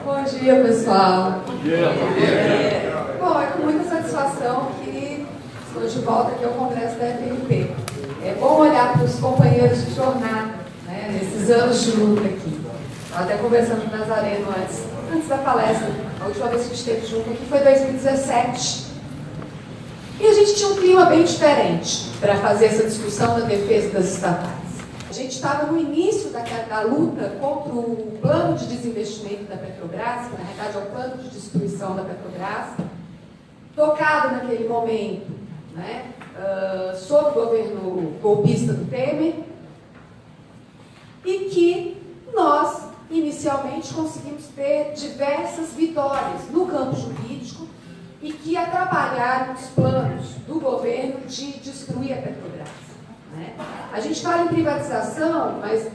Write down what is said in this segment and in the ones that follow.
Bom dia, pessoal. Bom dia. Bom, é com muita satisfação que estou de volta aqui ao Congresso da FNP. É bom olhar para os companheiros de jornada, né, nesses anos de luta aqui. Estava até conversando com o Nazareno antes da palestra. A última vez que a gente esteve junto aqui foi em 2017. E a gente tinha um clima bem diferente para fazer essa discussão da defesa das estatais. A gente estava no início da luta contra o plano de desinvestimento da Petrobras, que na verdade é o plano de destruição da Petrobras, tocado naquele momento, né, sob o governo golpista do Temer, e que nós, inicialmente, conseguimos ter diversas vitórias no campo jurídico e que atrapalharam os planos do governo de destruir a Petrobras. Né? A gente fala em privatização, mas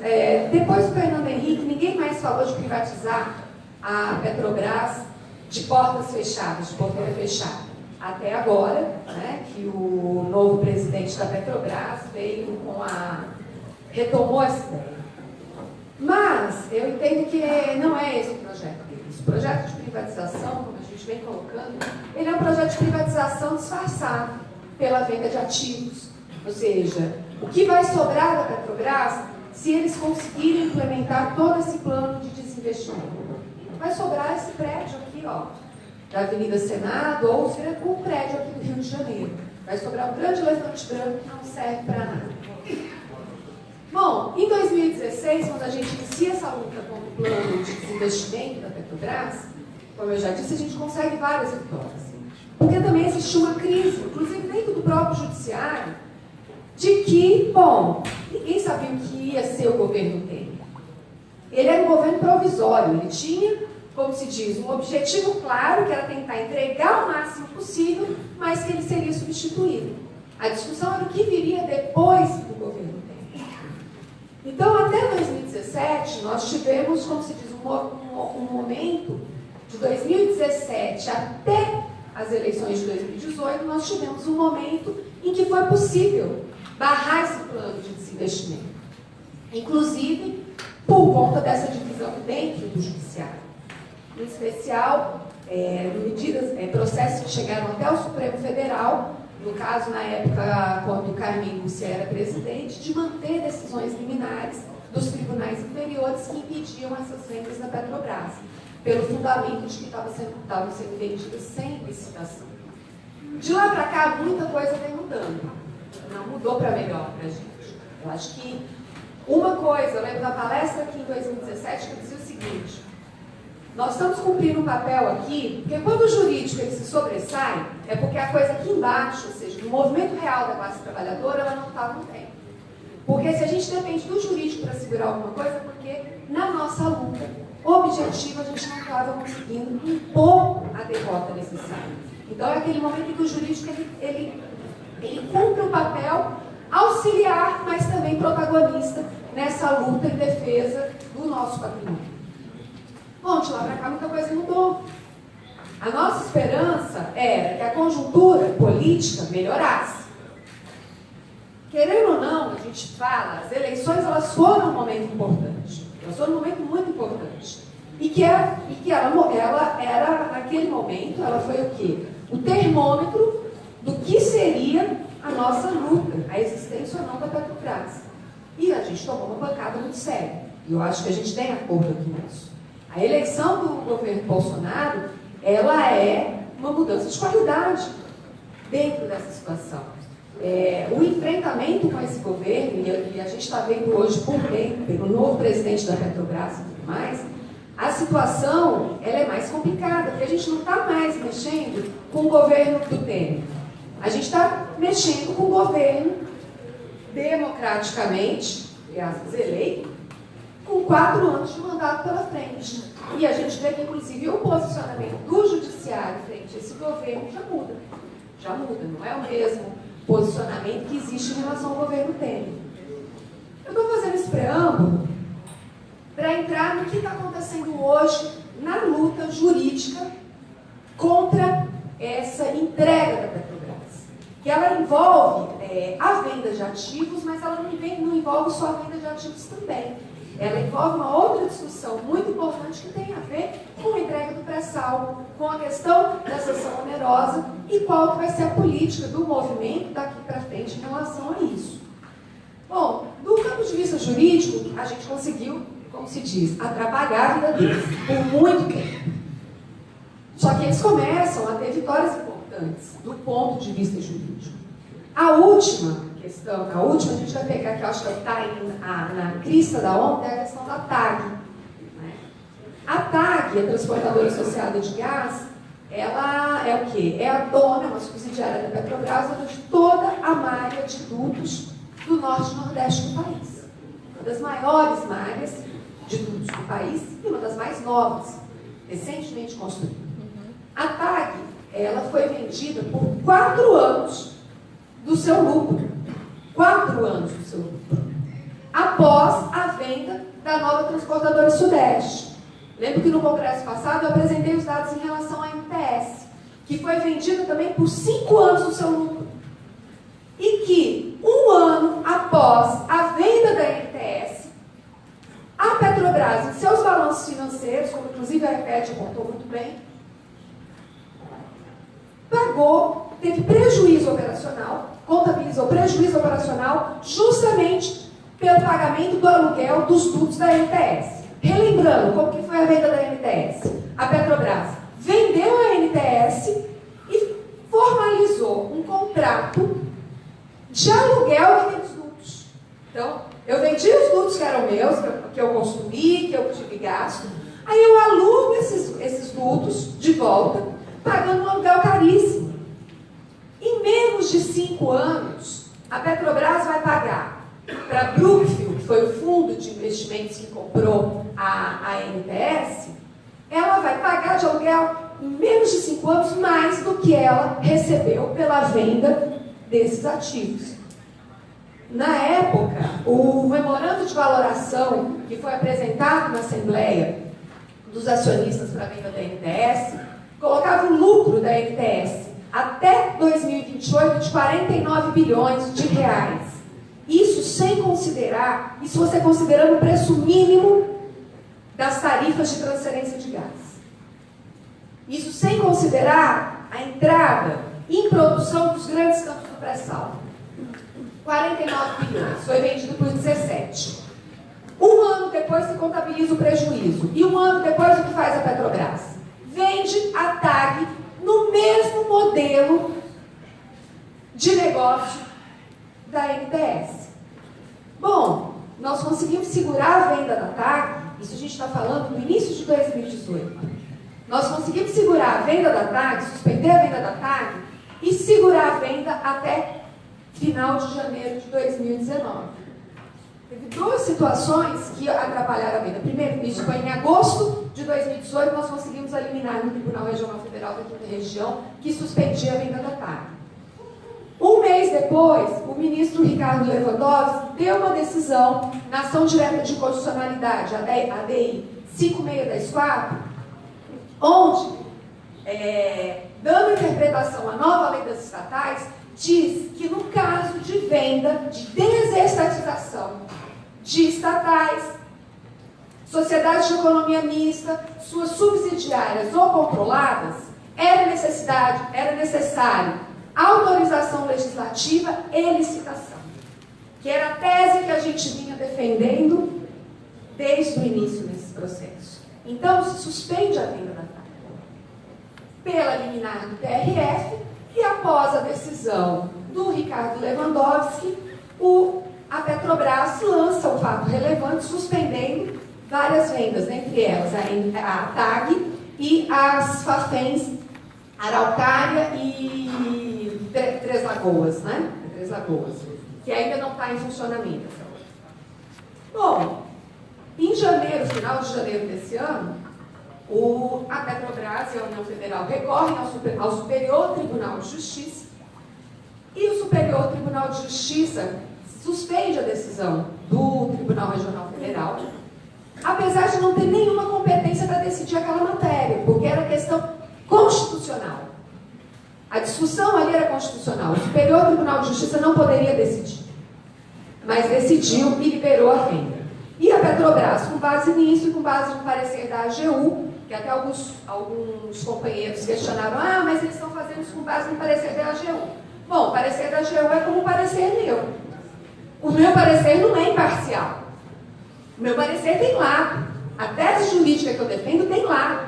depois do Fernando Henrique, ninguém mais falou de privatizar a Petrobras de portas fechadas, de porteira fechada. Até agora, né, que o novo presidente da Petrobras veio retomou essa ideia. Mas eu entendo que não é esse o projeto deles. O projeto de privatização, como a gente vem colocando, ele é um projeto de privatização disfarçado pela venda de ativos. Ou seja, o que vai sobrar da Petrobras se eles conseguirem implementar todo esse plano de desinvestimento? Vai sobrar esse prédio aqui, ó, da Avenida Senado, ou seja, um prédio aqui do Rio de Janeiro. Vai sobrar um grande elefante branco que não serve para nada. Bom, em 2016, quando a gente inicia essa luta contra o plano de desinvestimento da Petrobras, como eu já disse, a gente consegue várias vitórias. Porque também existiu uma crise, inclusive dentro do próprio judiciário, de que, bom, ninguém sabia o que ia ser o governo Temer. Ele era um governo provisório, ele tinha, como se diz, um objetivo claro, que era tentar entregar o máximo possível, mas que ele seria substituído. A discussão era o que viria depois do governo Temer. Então, até 2017, nós tivemos, como se diz, um momento, de 2017 até as eleições de 2018, nós tivemos um momento em que foi possível barrar esse plano de desinvestimento. Inclusive, por conta dessa divisão dentro do judiciário. Em especial, processos que chegaram até o Supremo Federal, no caso, na época, quando o Carmen Lúcia era presidente, de manter decisões liminares dos tribunais inferiores que impediam essas vendas da Petrobras, pelo fundamento de que estavam sendo vendidas sem licitação. De lá para cá, muita coisa vem mudando. Não mudou para melhor para a gente. Eu acho que uma coisa, eu lembro da palestra aqui em 2017, que eu dizia o seguinte: nós estamos cumprindo um papel aqui, porque quando o jurídico ele se sobressai, é porque a coisa aqui embaixo, ou seja, no movimento real da classe trabalhadora, ela não está no tempo. Porque se a gente depende do jurídico para segurar alguma coisa, é porque na nossa luta objetiva a gente não estava conseguindo impor a derrota necessária. Então é aquele momento em que o jurídico ele cumpre o papel auxiliar, mas também protagonista nessa luta em defesa do nosso patrimônio. Bom, de lá para cá muita coisa mudou. A nossa esperança era que a conjuntura política melhorasse. Querendo ou não, a gente fala, as eleições elas foram um momento importante. Elas foram um momento muito importante. E que ela era, naquele momento, ela foi o quê? O termômetro do que seria a nossa luta, a existência ou não da Petrobras. E a gente tomou uma bancada muito séria. E eu acho que a gente tem acordo aqui nisso. A eleição do governo Bolsonaro, ela é uma mudança de qualidade dentro dessa situação. O enfrentamento com esse governo, e a gente está vendo hoje por dentro, pelo novo presidente da Petrobras e tudo mais, a situação ela é mais complicada, porque a gente não está mais mexendo com o governo do Temer. A gente está mexendo com o governo democraticamente, eleito, com 4 anos de mandato pela frente. E a gente vê que, inclusive, o posicionamento do judiciário frente a esse governo já muda. Já muda, não é o mesmo posicionamento que existe em relação ao governo Temer. Eu estou fazendo esse preâmbulo para entrar no que está acontecendo hoje na luta jurídica contra essa entrega da Petrobras. Que ela envolve a venda de ativos, mas ela não envolve só a venda de ativos também. ela envolve uma outra discussão muito importante que tem a ver com a entrega do pré-sal, com a questão da sanção onerosa e qual que vai ser a política do movimento daqui para frente em relação a isso. Bom, do ponto de vista jurídico, a gente conseguiu, como se diz, atrapalhar a vida deles por muito tempo. Só que eles começam a ter vitórias importantes do ponto de vista jurídico. A última questão, a última, a gente vai pegar que eu acho que está na crista da onda, é a questão da TAG. Né? A TAG, a Transportadora Associada de Gás, ela é o quê? É a dona, uma subsidiária da Petrobras, de toda a malha de dutos do norte e nordeste do país. Uma das maiores malhas de dutos do país e uma das mais novas, recentemente construída. A TAG, ela foi vendida por 4 anos do seu lucro. 4 anos do seu lucro. Após a venda da nova Transportadora Sudeste. Lembro que no congresso passado eu apresentei os dados em relação à MTS, que foi vendida também por 5 anos do seu lucro. E que, 1 ano após a venda da MTS, a Petrobras, em seus balanços financeiros, como inclusive a EPET apontou muito bem, teve prejuízo operacional, contabilizou prejuízo operacional justamente pelo pagamento do aluguel dos dutos da MTS. Relembrando, como que foi a venda da MTS? A Petrobras vendeu a MTS e formalizou um contrato de aluguel daqueles dutos. Então, eu vendi os dutos que eram meus, que eu construí, que eu tive gasto, aí eu alugo esses dutos de volta, pagando um aluguel caríssimo. Em menos de 5 anos, a Petrobras vai pagar para Brookfield, que foi o fundo de investimentos que comprou a MTS, ela vai pagar de aluguel, em menos de 5 anos, mais do que ela recebeu pela venda desses ativos. Na época, o memorando de valoração que foi apresentado na Assembleia dos acionistas para a venda da MTS, colocava o lucro da MTS até 2028 de 49 bilhões de reais. Isso sem considerar, isso você considerando o preço mínimo das tarifas de transferência de gás. Isso sem considerar a entrada em produção dos grandes campos do pré-sal. 49 bilhões, foi vendido por 17. 1 ano depois se contabiliza o prejuízo. E 1 ano depois o que faz a Petrobras? Vende a TAG no mesmo modelo de negócio da MTS. Bom, nós conseguimos segurar a venda da TAG, isso a gente está falando no início de 2018. Nós conseguimos segurar a venda da TAG, suspender a venda da TAG e segurar a venda até final de janeiro de 2019. Teve 2 situações que atrapalharam a venda. Primeiro, isso foi em agosto de 2018, nós conseguimos eliminar no Tribunal Regional Federal da Quinta Região, que suspendia a venda da TAG. 1 mês depois, o ministro Ricardo Lewandowski deu uma decisão na ação direta de constitucionalidade, a ADI 5624, onde, dando interpretação à nova lei das estatais, diz que no caso de venda, de desestatização de estatais, sociedades de economia mista, suas subsidiárias ou controladas, era necessário autorização legislativa e licitação, que era a tese que a gente vinha defendendo desde o início desse processo. Então, se suspende a venda da TAG pela liminar do TRF e após a decisão do Ricardo Lewandowski, a Petrobras lança um fato relevante suspendendo várias vendas, entre elas a TAG e as Fafens Araucária e Três Lagoas, né? Três Lagoas, que ainda não está em funcionamento. Bom, em janeiro, final de janeiro desse ano, a Petrobras e a União Federal recorrem ao Superior Tribunal de Justiça e o Superior Tribunal de Justiça suspende a decisão do Tribunal Regional Federal, apesar de não ter nenhuma competência para decidir aquela matéria, porque era questão constitucional. A discussão ali era constitucional. O Superior Tribunal de Justiça não poderia decidir, mas decidiu e liberou a venda. E a Petrobras Petrobras, com base nisso e com base no parecer da AGU, que até alguns companheiros questionaram, mas eles estão fazendo isso com base no parecer da AGU. Bom, o parecer da AGU é como o parecer meu. O meu parecer não é imparcial. O meu parecer tem lado. A tese jurídica que eu defendo tem lado.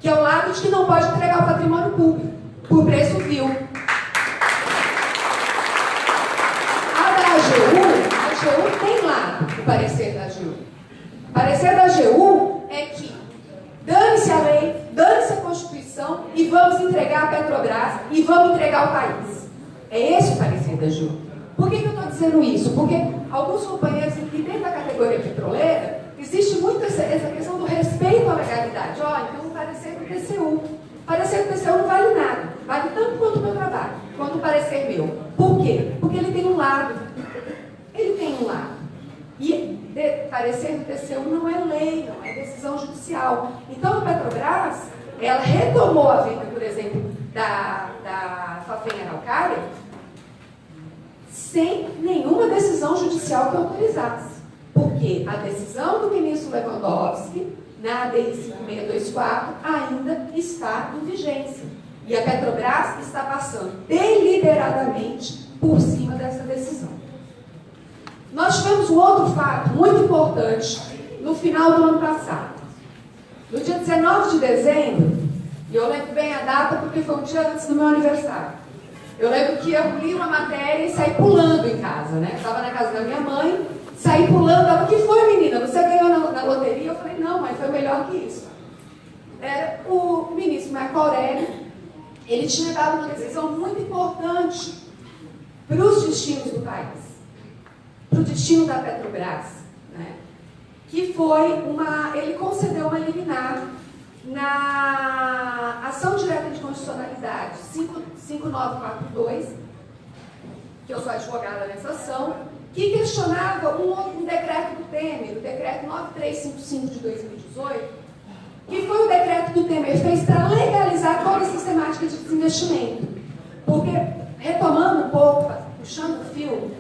Que é o lado de que não pode entregar o patrimônio público por preço vil. A AGU tem lado, o parecer da AGU. O parecer da AGU é que dane-se a lei, dane-se a Constituição e vamos entregar a Petrobras e vamos entregar o país. É esse o parecer da AGU. Por que eu estou dizendo isso? Porque alguns companheiros aqui dentro da categoria petroleira, existe muito essa questão do respeito à legalidade. Então o parecer do TCU. O parecer do TCU não vale nada. Vale tanto quanto o meu trabalho, quanto o parecer meu. Por quê? Porque ele tem um lado. Ele tem um lado. E parecer do TCU não é lei, não é decisão judicial. Então a Petrobras, ela retomou a venda, por exemplo, da Fafem Araucária, sem nenhuma decisão judicial que autorizasse. Porque a decisão do ministro Lewandowski, na ADI 5624, ainda está em vigência. E a Petrobras está passando deliberadamente por cima dessa decisão. Nós tivemos um outro fato muito importante no final do ano passado. No dia 19 de dezembro, e eu lembro bem a data porque foi um dia antes do meu aniversário. Eu lembro que eu li uma matéria e saí pulando em casa, né? Estava na casa da minha mãe, saí pulando. Ela, o que foi, menina? Você ganhou na loteria? Eu falei, não, mas foi melhor que isso. Era o ministro Marco Aurélio. Ele tinha dado uma decisão muito importante para os destinos do país, para o destino da Petrobras, né? Que foi ele concedeu uma liminar na ação direta de constitucionalidade 5942, que eu sou advogada nessa ação, que questionava um decreto do Temer, o decreto 9355 de 2018, que foi o decreto que o Temer fez para legalizar toda a sistemática de desinvestimento. Porque, retomando um pouco, puxando o fio,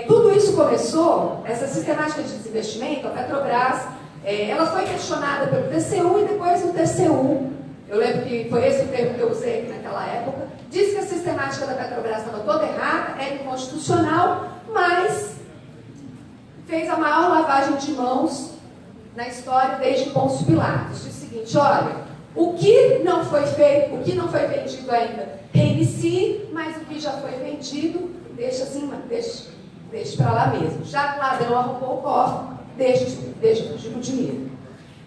tudo isso começou, essa sistemática de desinvestimento, a Petrobras, ela foi questionada pelo TCU e depois o TCU, eu lembro que foi esse o termo que eu usei aqui naquela época, disse que a sistemática da Petrobras estava toda errada, era inconstitucional, mas fez a maior lavagem de mãos na história desde Pôncio Pilatos. Diz o seguinte, olha, o que não foi feito, o que não foi vendido ainda, reinicie, mas o que já foi vendido, deixa assim, deixa para lá mesmo. Já que o ladrão arrombou o cofre, deixa fugir com o dinheiro.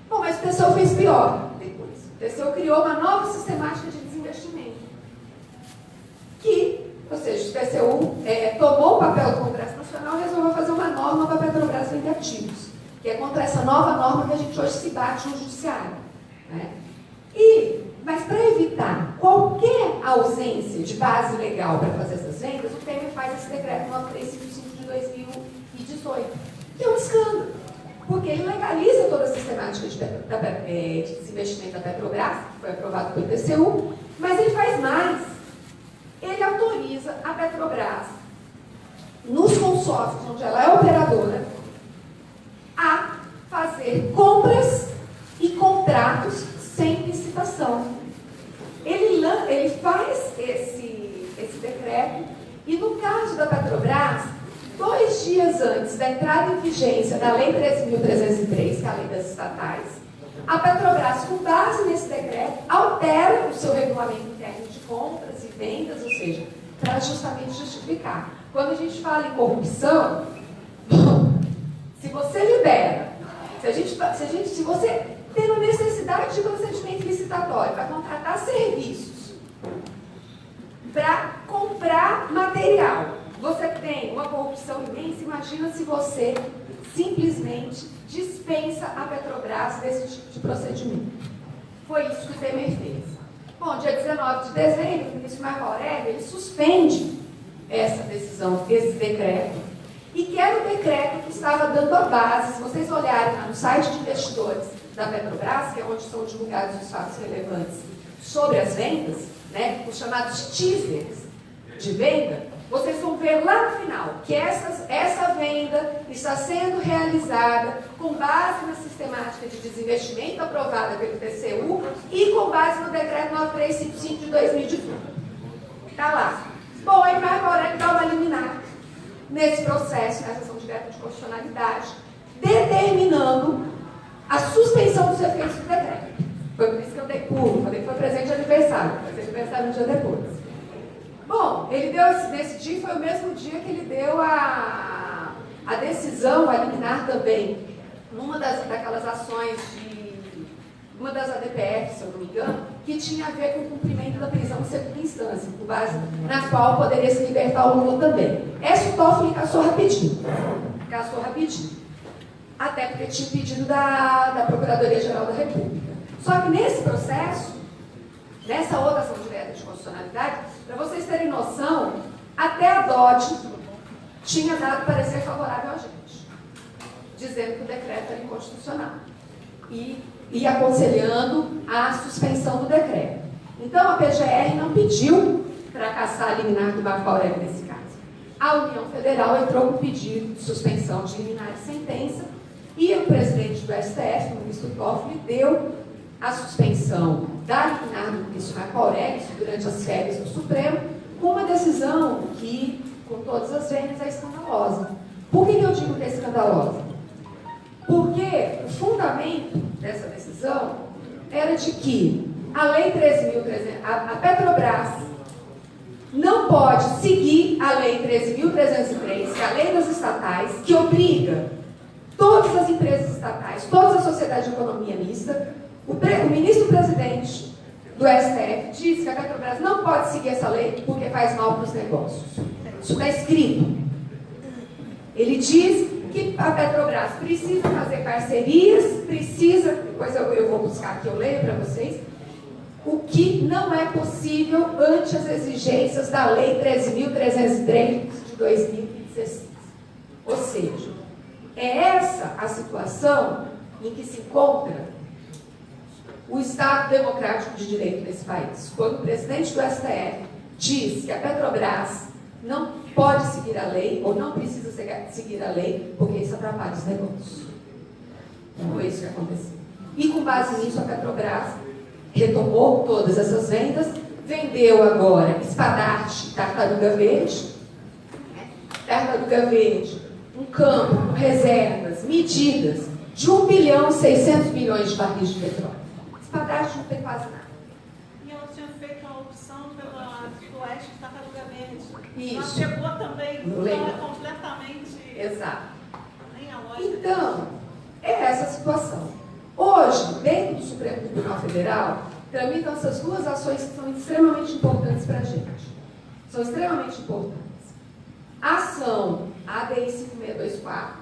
Bom, mas o TCU fez pior depois. O TCU criou uma nova sistemática de desinvestimento. Ou seja, o TCU tomou o papel do Congresso Nacional e resolveu fazer uma norma para a Petrobras vender ativos, que é contra essa nova norma que a gente hoje se bate no judiciário, né? Mas para evitar qualquer ausência de base legal para fazer essas vendas, o Temer faz esse decreto 9355 de 2018, que é um escândalo, porque ele legaliza toda a sistemática de desinvestimento da Petrobras, que foi aprovado pelo TCU, mas ele faz mais. Ele autoriza a Petrobras, nos consórcios onde ela é operadora, a fazer compras e contratos sem licitação. Ele faz esse decreto e, no caso da Petrobras, 2 dias antes da entrada em vigência da Lei 13.303, que é a lei das estatais, a Petrobras, com base nesse decreto, altera o seu regulamento interno de compras e vendas, ou seja, para justamente justificar. Quando a gente fala em corrupção, se você libera, se você tem uma necessidade de procedimento licitatório para contratar serviços, para comprar material, você tem uma corrupção imensa, imagina se você simplesmente dispensa a Petrobras desse tipo de procedimento. Foi isso que o Temer fez. Bom, dia 19 de dezembro, o ministro Marco Aurélio, ele suspende essa decisão, esse decreto, e que era o decreto que estava dando a base, se vocês olharem lá no site de investidores da Petrobras, que é onde são divulgados os fatos relevantes sobre as vendas, né, os chamados teasers de venda, vocês vão ver lá no final que essa venda está sendo realizada com base na sistemática de desinvestimento aprovada pelo TCU e com base no decreto 9355 de 2018. Está lá. Bom, aí Marco Aurélio dá uma liminar nesse processo, nessa ação direta de constitucionalidade, determinando a suspensão dos efeitos do decreto. Foi por isso que eu dei pulo, falei que foi presente de aniversário, vai ser aniversário um dia depois. Bom, ele deu, nesse dia foi o mesmo dia que ele deu a decisão, a liminar também, numa daquelas ações uma das ADPF, se eu não me engano, que tinha a ver com o cumprimento da prisão de segunda instância, com base na qual poderia se libertar o Lula também. Essa o Toffoli caçou rapidinho. Até porque tinha o pedido da Procuradoria-Geral da República. Só que nesse processo, nessa outra ação direta de constitucionalidade, para vocês terem noção, até a DOT tinha dado parecer favorável a gente, dizendo que o decreto era inconstitucional e aconselhando a suspensão do decreto. Então, a PGR não pediu para cassar a liminar do Marco Aurélio nesse caso. A União Federal entrou com pedido de suspensão de liminar de sentença e o presidente do STF, o ministro Toffoli, deu a suspensão da liminar do ministro Marco Aurélio durante as férias do Supremo, com uma decisão que, com todas as vênias, é escandalosa. Por que eu digo que é escandalosa? Porque o fundamento dessa decisão era de que a Lei 13.300, a Petrobras não pode seguir a Lei 13.303, que é a lei das estatais, que obriga todas as empresas estatais, todas as sociedades de economia mista. O ministro-presidente do STF diz que a Petrobras não pode seguir essa lei porque faz mal para os negócios. Isso está escrito. Ele diz que a Petrobras precisa fazer parcerias, depois eu vou buscar aqui, eu leio para vocês, o que não é possível ante as exigências da Lei 13.303 de 2016. Ou seja, é essa a situação em que se encontra o Estado democrático de direito desse país. Quando o presidente do STF diz que a Petrobras não pode seguir a lei, ou não precisa seguir a lei, porque isso atrapalha os negócios. Foi isso que aconteceu. E com base nisso, a Petrobras retomou todas essas vendas, vendeu agora Espadarte, Tartaruga Verde, um campo com reservas medidas de 1 bilhão e 600 milhões de barris de petróleo. Espadarte não tem quase nada. E ela tinha feito a opção pela Oeste de Tartaruga Verde. Isso. Ela pegou também, então é completamente... Exato. Nem a lógica. Então, é essa a situação. Hoje, dentro do Supremo Tribunal Federal, tramitam essas duas ações que são extremamente importantes para a gente. São extremamente importantes. A ação ADI 5624,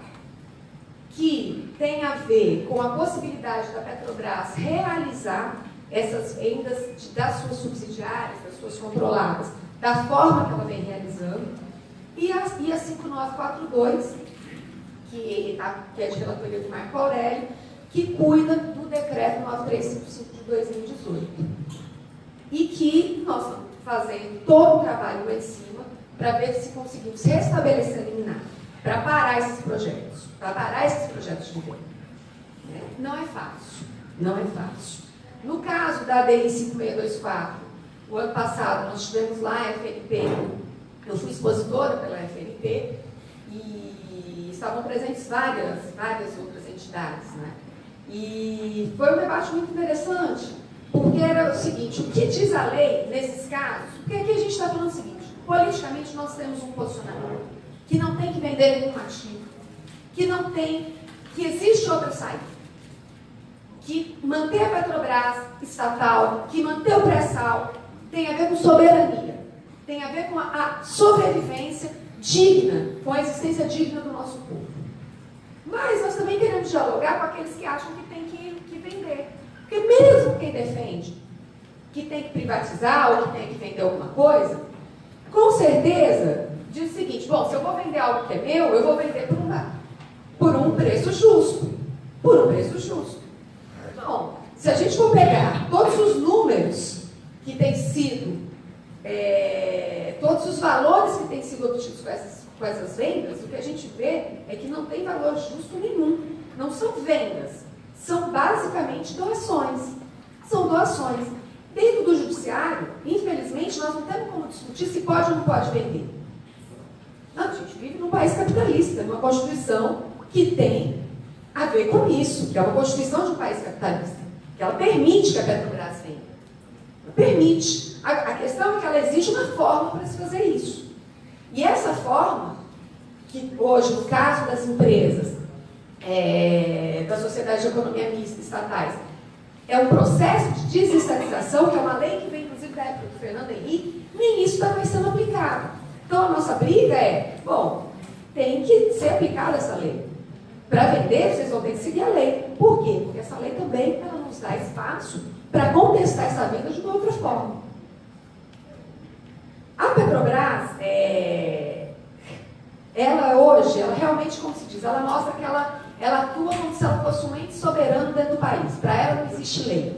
que tem a ver com a possibilidade da Petrobras realizar essas vendas das suas subsidiárias, das suas controladas, da forma que ela vem realizando, e a 5942, que é de relatoria do Marco Aurélio, que cuida do decreto 9355 de 2018. E que nós estamos fazendo todo o trabalho lá em cima para ver se conseguimos restabelecer a liminar, para parar esses projetos, de venda. Não é fácil. No caso da ADI 5624, o ano passado nós tivemos lá a FNP, eu fui expositora pela FNP, e estavam presentes várias outras entidades, né? E foi um debate muito interessante, porque era o seguinte: o que diz a lei nesses casos? Porque aqui a gente está falando o seguinte: politicamente nós temos um posicionamento que não tem que vender nenhum ativo, que existe outra saída, que manter a Petrobras estatal, que manter o pré-sal tem a ver com soberania, tem a ver com a sobrevivência digna, com a existência digna do nosso povo. Mas nós também queremos dialogar com aqueles que acham que tem que vender. Porque mesmo quem defende que tem que privatizar ou que tem que vender alguma coisa, com certeza diz o seguinte: bom, se eu vou vender algo que é meu, eu vou vender por um preço justo. Bom, se a gente for pegar todos os números que têm sido, todos os valores que têm sido tem valor justo nenhum. Não são vendas, são basicamente doações. São doações. Dentro do judiciário, infelizmente, nós não temos como discutir se pode ou não pode vender. Não, a gente vive num país capitalista, numa Constituição que tem a ver com isso, que é uma Constituição de um país capitalista, que ela permite que a Petrobras venda. Ela permite. A questão é que ela exige uma forma para se fazer isso. E essa forma, que hoje, no caso das empresas, da Sociedade de Economia Mista estatais, é um processo de desestatização, que é uma lei que vem, inclusive, da época do Fernando Henrique, nem isso está mais sendo aplicado. Então, a nossa briga é, bom, tem que ser aplicada essa lei. Para vender, vocês vão ter que seguir a lei. Por quê? Porque essa lei também ela nos dá espaço para contestar essa venda de uma outra forma. A Petrobras, ela hoje, ela realmente, como se diz, ela mostra que ela atua como se ela fosse um ente soberano dentro do país. Para ela não existe lei.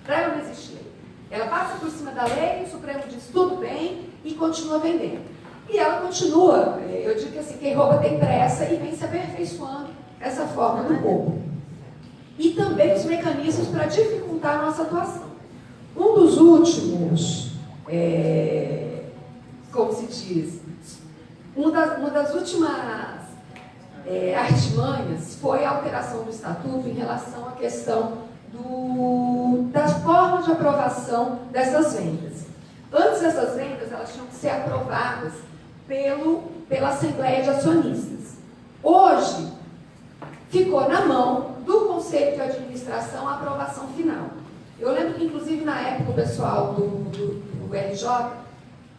Para ela não existe lei. Ela passa por cima da lei, o Supremo diz tudo bem e continua vendendo. E ela continua, eu digo que assim, quem rouba tem pressa e vem se aperfeiçoando essa forma do roubo. E também os mecanismos para dificultar a nossa atuação. Um dos últimos, como se diz, uma das últimas artimanhas foi a alteração do estatuto em relação à questão da forma de aprovação dessas vendas. Antes dessas vendas, elas tinham que ser aprovadas pela Assembleia de Acionistas. Hoje, ficou na mão do Conselho de Administração a aprovação final. Eu lembro que, inclusive, na época, o pessoal do RJ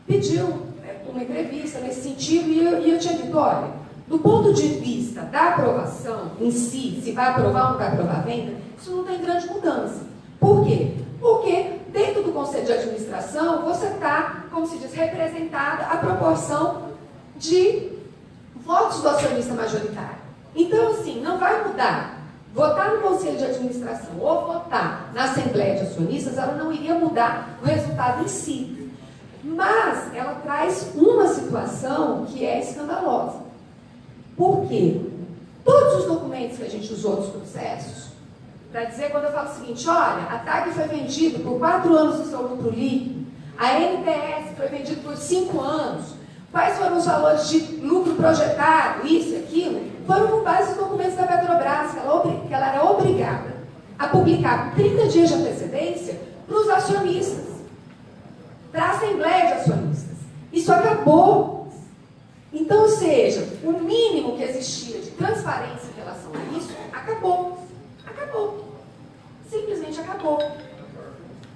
pediu uma entrevista nesse sentido e eu tinha dito, olha, do ponto de vista da aprovação em si, se vai aprovar ou não vai aprovar a venda, isso não tem grande mudança. Por quê? Porque dentro do Conselho de Administração, você está, como se diz, representada a proporção de votos do acionista majoritário. Então, assim, não vai mudar. Votar no Conselho de Administração ou votar na Assembleia de Acionistas, ela não iria mudar o resultado em si. Mas ela traz uma situação que é escandalosa. Por quê? Todos os documentos que a gente usou nos processos, para dizer, quando eu falo o seguinte, olha, a TAG foi vendida por 4 anos do seu lucro líquido, a NTS foi vendida por 5 anos, quais foram os valores de lucro projetado, isso e aquilo, foram com base nos documentos da Petrobras, que ela era obrigada a publicar com 30 dias de antecedência para os acionistas, para a Assembleia de Acionistas. Isso acabou. Então, ou seja, o mínimo que existia de transparência em relação a isso, acabou. Acabou. Simplesmente acabou.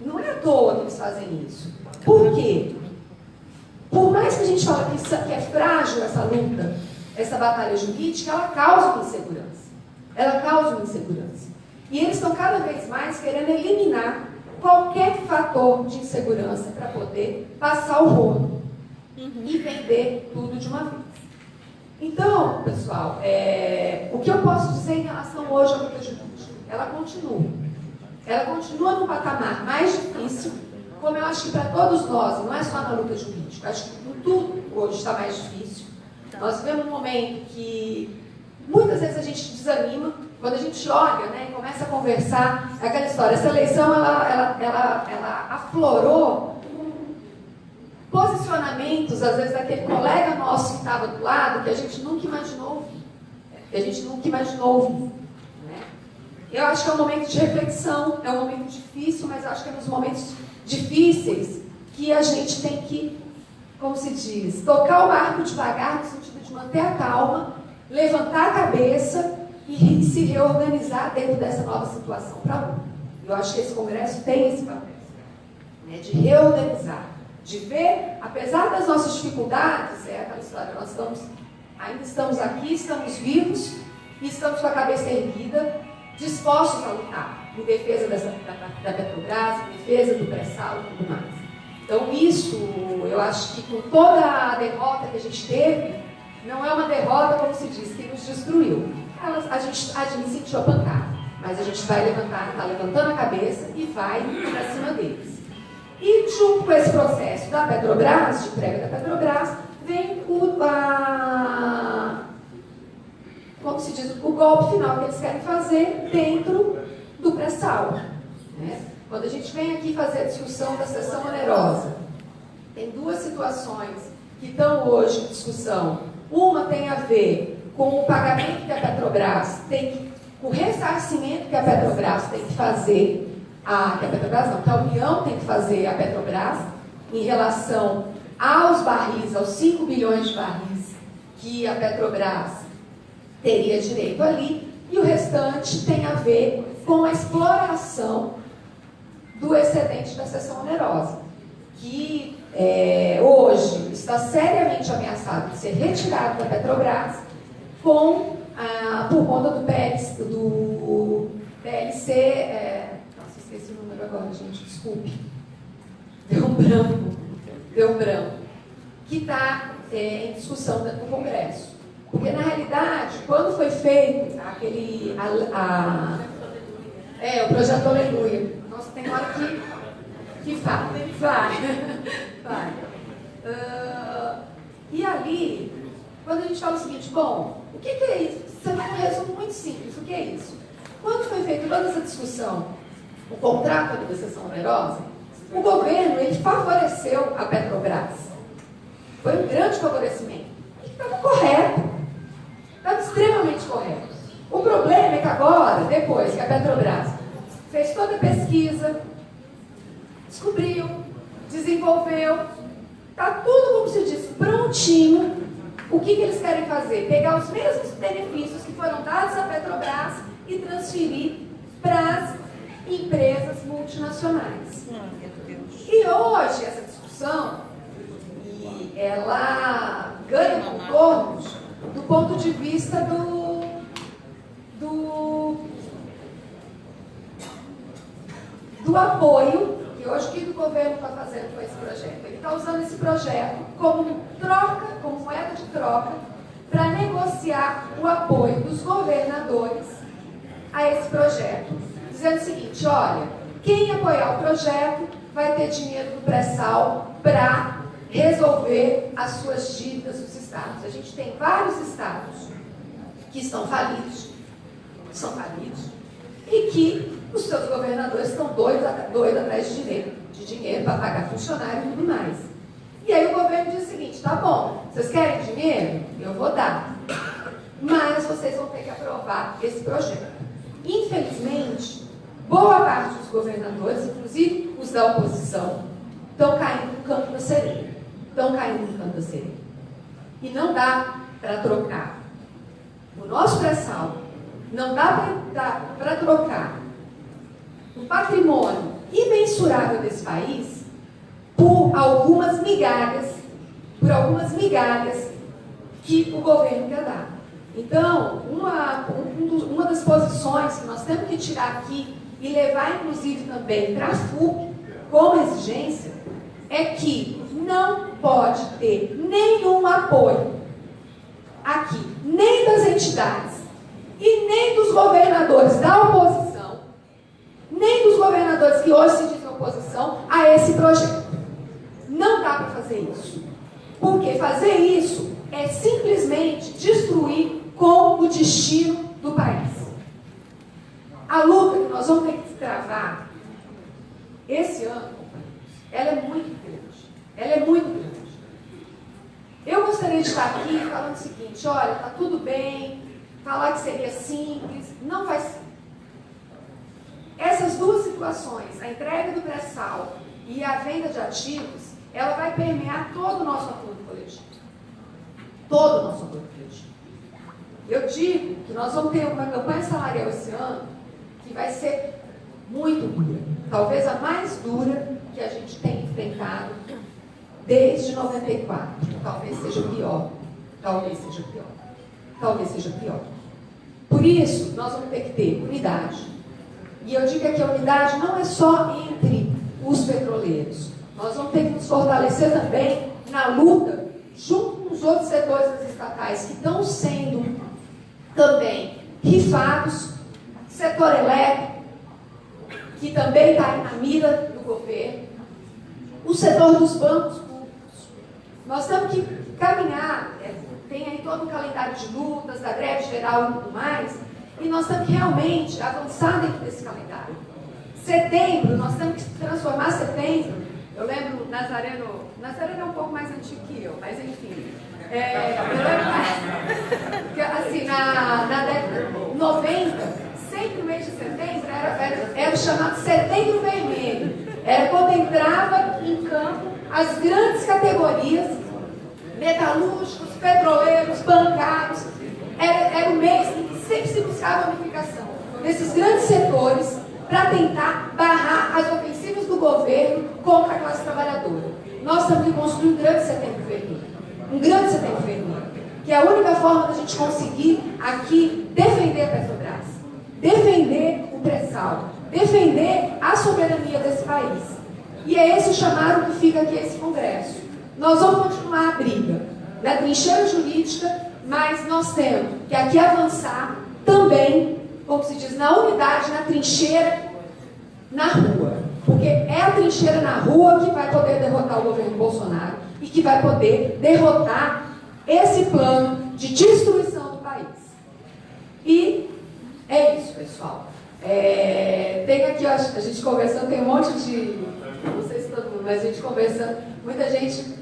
Não é à toa que eles fazem isso. Por quê? Por mais que a gente fale que é frágil essa luta, essa batalha jurídica, ela causa uma insegurança. Ela causa uma insegurança. E eles estão cada vez mais querendo eliminar qualquer fator de insegurança para poder passar o rolo e vender tudo de uma vez. Então, pessoal, o que eu posso dizer em relação hoje à luta jurídica? Ela continua. Ela continua num patamar mais difícil, como eu acho que para todos nós, não é só na luta jurídica, acho que tudo hoje está mais difícil. Nós vivemos um momento que muitas vezes a gente desanima, quando a gente olha, né, e começa a conversar, aquela história, essa eleição ela aflorou posicionamentos, às vezes, daquele colega nosso que estava do lado, que a gente nunca imaginou ouvir. Né? Eu acho que é um momento de reflexão, é um momento difícil, mas eu acho que é nos momentos difíceis que a gente tem que, como se diz, tocar o barco devagar, no sentido de manter a calma, levantar a cabeça e se reorganizar dentro dessa nova situação para luta. Eu acho que esse congresso tem esse papel, né, de reorganizar, de ver, apesar das nossas dificuldades, é aquela história, nós ainda estamos aqui, estamos vivos e estamos com a cabeça erguida, dispostos a lutar em defesa da Petrobras, em defesa do pré-sal e tudo mais. Então isso, eu acho que com toda a derrota que a gente teve, não é uma derrota, como se diz, que nos destruiu. A gente sentiu a pancada, mas a gente vai levantar, está levantando a cabeça e vai para cima deles. E junto com esse processo da Petrobras, de prega da Petrobras, vem como se diz, o golpe final que eles querem fazer dentro do pré-sal. Né? Quando a gente vem aqui fazer a discussão da cessão onerosa, tem duas situações que estão hoje em discussão. Uma tem a ver com o pagamento que a Petrobras tem, o ressarcimento que a Petrobras tem que fazer, que a União tem que fazer à Petrobras em relação aos barris, aos 5 bilhões de barris que a Petrobras teria direito ali, e o restante tem a ver com a exploração do excedente da cessão onerosa, que hoje está seriamente ameaçado de ser retirado da Petrobras por conta do PLC, nossa, esqueci o número agora, gente, desculpe. Deu um branco. Que está em discussão dentro do Congresso. Porque, na realidade, quando foi feito o projeto Aleluia, nossa, tem hora que vai. E ali, quando a gente fala o seguinte, bom, o que é isso? Você vai um resumo muito simples, o que é isso? Quando foi feita toda essa discussão, o contrato da cessão onerosa, o governo, ele favoreceu a Petrobras. Foi um grande favorecimento. E estava correto. Estava extremamente correto. O problema é que agora, depois que a Petrobras fez toda a pesquisa, descobriu, desenvolveu, está tudo, como se diz, prontinho. O que eles querem fazer? Pegar os mesmos benefícios que foram dados à Petrobras e transferir para as empresas multinacionais. E hoje, essa discussão, ela ganha contornos do ponto de vista do apoio, que hoje o que o governo está fazendo com esse projeto? Ele está usando esse projeto como troca, como moeda de troca, para negociar o apoio dos governadores a esse projeto. Dizendo o seguinte, olha, quem apoiar o projeto vai ter dinheiro do pré-sal para resolver as suas dívidas dos estados. A gente tem vários estados que estão falidos, e que os seus governadores estão doidos atrás de dinheiro para pagar funcionário e tudo mais. E aí o governo diz o seguinte, tá bom, vocês querem dinheiro? Eu vou dar. Mas vocês vão ter que aprovar esse projeto. Infelizmente, boa parte dos governadores, inclusive os da oposição, estão caindo no campo da sereia. E não dá para trocar o nosso pré-sal, não dá para trocar o patrimônio imensurável desse país por algumas migalhas que o governo quer dar. Então, uma das posições que nós temos que tirar aqui e levar, inclusive, também para a FUP, como exigência, é que não pode ter nenhum apoio aqui, nem das entidades e nem dos governadores da oposição, nem dos governadores que hoje se dizem oposição a esse projeto. Não dá para fazer isso. Porque fazer isso é simplesmente destruir com o destino do país. A luta que nós vamos ter que travar esse ano, ela é muito grande. Eu gostaria de estar aqui falando o seguinte, olha, está tudo bem, falar que seria simples, não vai ser. Essas duas situações, a entrega do pré-sal e a venda de ativos, ela vai permear todo o nosso acordo coletivo. Eu digo que nós vamos ter uma campanha salarial esse ano que vai ser muito dura. Talvez a mais dura que a gente tem enfrentado desde 94. Talvez seja pior. Por isso, nós vamos ter que ter unidade. E eu digo que a unidade não é só entre os petroleiros. Nós vamos ter que nos fortalecer também na luta junto com os outros setores estatais que estão sendo também rifados, setor elétrico, que também está na mira do governo, o setor dos bancos públicos. Nós temos que caminhar tem aí todo um calendário de lutas, da greve geral e tudo mais, e nós temos que realmente avançar dentro desse calendário. Setembro, nós temos que transformar setembro. Eu lembro, Nazareno é um pouco mais antigo que eu, mas enfim. Eu lembro que, assim, na década de 90, sempre no mês de setembro, era o chamado Setembro Vermelho. Era quando entrava em campo as grandes categorias, metalúrgicos, petroleiros, bancários. Era o mês em que sempre se buscava a unificação desses grandes setores para tentar barrar as ofensivas do governo contra a classe trabalhadora. Nós temos que construir um grande setembro vermelho. Um grande setembro vermelho. Que é a única forma da gente conseguir aqui defender a Petrobras, defender o pré-sal, defender a soberania desse país. E é esse o chamado que fica aqui esse congresso. Nós vamos continuar a briga na trincheira jurídica, mas nós temos que aqui avançar também, como se diz, na unidade, na trincheira, na rua. Porque é a trincheira na rua que vai poder derrotar o governo Bolsonaro e que vai poder derrotar esse plano de destruição do país. E é isso, pessoal. Tem aqui, a gente conversando, tem um monte de... Não sei se todo mundo, mas a gente conversando, muita gente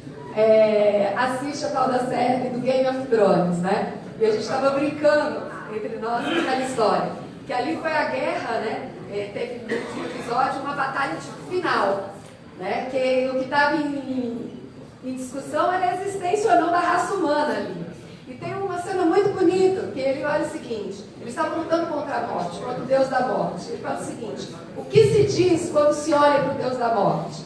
assiste a tal da série do Game of Thrones, né? E a gente estava brincando entre nós naquela história, que ali foi a guerra, né? Teve no último episódio uma batalha final, né? Que o que estava em discussão era a existência ou não da raça humana ali. E tem uma cena muito bonita, que ele olha o seguinte, eles estavam lutando contra a morte, contra o Deus da morte. Ele fala o seguinte: o que se diz quando se olha para o Deus da morte?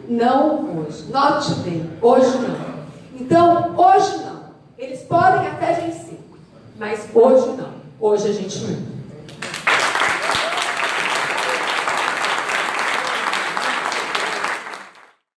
Não hoje, not today, hoje não. Então, hoje não. Eles podem até vencer, mas hoje não. Hoje a gente não.